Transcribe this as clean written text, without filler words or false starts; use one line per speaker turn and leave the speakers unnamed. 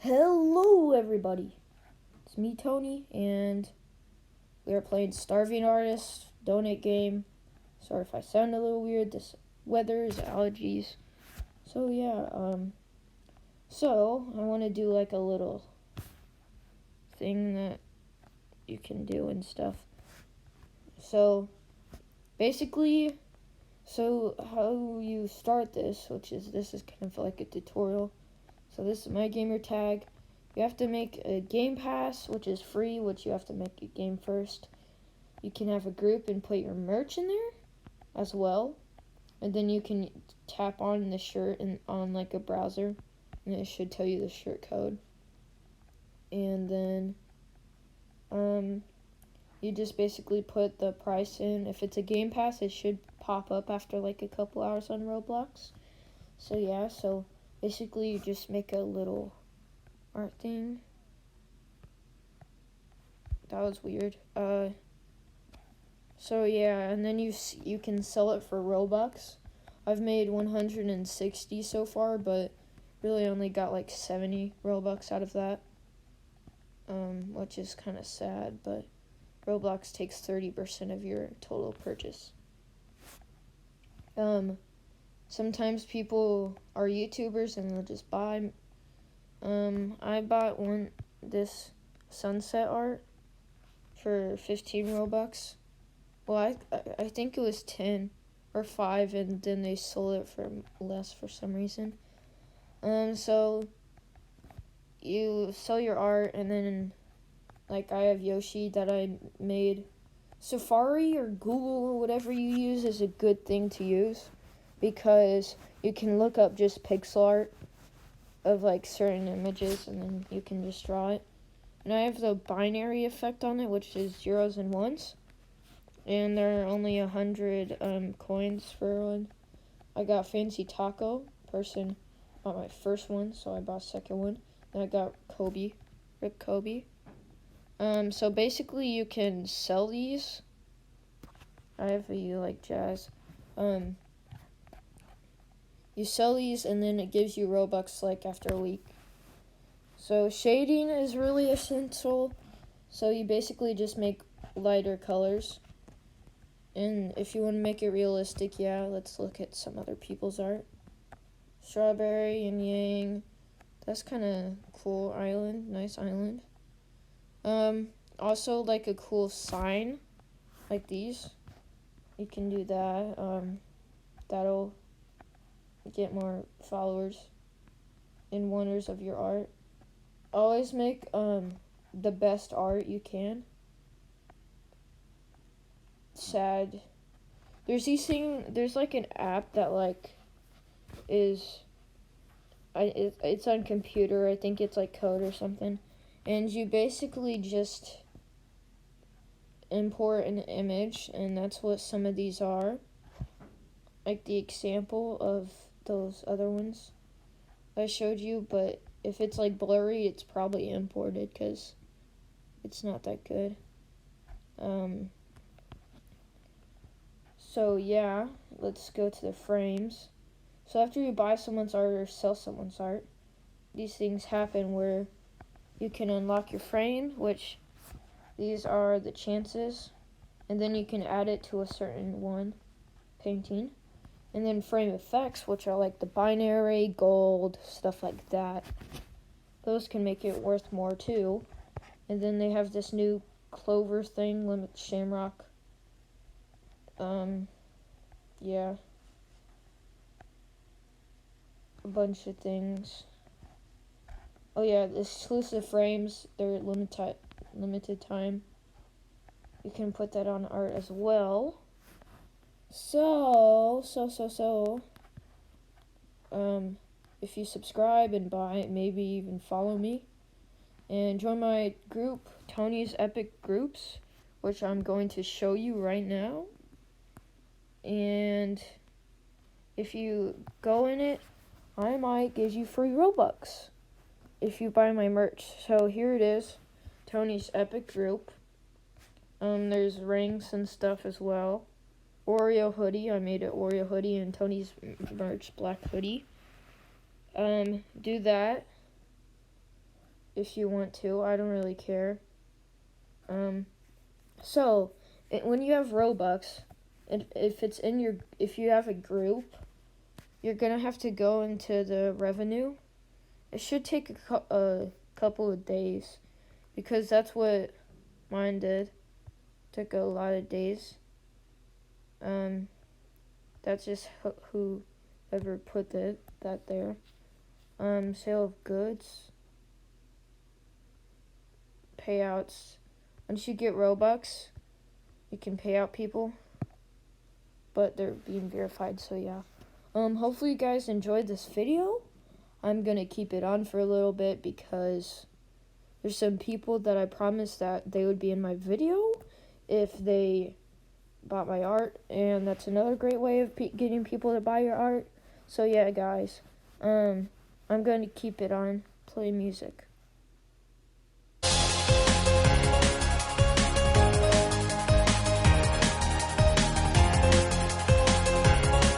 Hello, everybody. It's me, Tony, and we are playing Starving Artist Donate Game. Sorry if I sound a little weird. This weather is allergies. So yeah, I want to do like a little thing that you can do and stuff. So basically, how you start this, this is kind of like a tutorial. So this is my gamer tag. You have to make a game pass, which is free, which you have to make a game first. You can have a group and put your merch in there as well. And then you can tap on the shirt and on like a browser, and it should tell you the shirt code. And then you just basically put the price in. If it's a game pass, it should pop up after like a couple hours on Roblox. So basically you just make a little art thing. That was weird. And then you can sell it for Robux. I've made 160 so far, but really only got like 70 Robux out of that. Which is kind of sad, but Roblox takes 30% of your total purchase. Sometimes people are YouTubers and they'll just buy. I bought this sunset art for 15 Robux. Well, I think it was 10 or 5, and then they sold it for less for some reason. So you sell your art, and then like I have Yoshi that I made. Safari or Google or whatever you use is a good thing to use, because you can look up just pixel art of like certain images, and then you can just draw it. And I have the binary effect on it, which is zeros and ones. And there are only 100 coins for one. I got Fancy Taco person on my first one, so I bought second one. And I got Kobe, Rip Kobe. So basically you can sell these. I have You Like Jazz. You sell these, and then it gives you Robux like after a week. So shading is really essential. So you basically just make lighter colors. And if you want to make it realistic, let's look at some other people's art. Strawberry and Yang. That's kind of cool island. Nice island. Also like a cool sign, like these. You can do that. That'll get more followers and wonders of your art. Always make the best art you can. Sad. There's like an app that like it's on computer. I think it's like code or something. And you basically just import an image, and that's what some of these are. Like the example of those other ones I showed you, but if it's like blurry, it's probably imported because it's not that good. Let's go to the frames. So after you buy someone's art or sell someone's art, these things happen where you can unlock your frame, which these are the chances, and then you can add it to a certain one painting. And then frame effects, which are like the binary, gold, stuff like that. Those can make it worth more too. And then they have this new clover thing, limit shamrock. A bunch of things. Oh yeah, the exclusive frames, they're limited time. You can put that on art as well. If you subscribe and buy, maybe even follow me, and join my group, Tony's Epic Groups, which I'm going to show you right now. And if you go in it, I might give you free Robux if you buy my merch. So here it is, Tony's Epic Group. There's rings and stuff as well. Oreo hoodie. I made an Oreo hoodie, and Tony's merch black hoodie. Do that. if you want to. I don't really care. So when you have Robux, and if you have a group, you're gonna have to go into the revenue. It should take a couple of days, because that's what mine did. Took a lot of days. That's just whoever put that there. Sale of goods, payouts. Once you get Robux, you can pay out people, but they're being verified, so yeah. Hopefully you guys enjoyed this video. I'm gonna keep it on for a little bit because there's some people that I promised that they would be in my video if they bought my art, and that's another great way of getting people to buy your art. So yeah, guys, I'm going to keep it on, play music.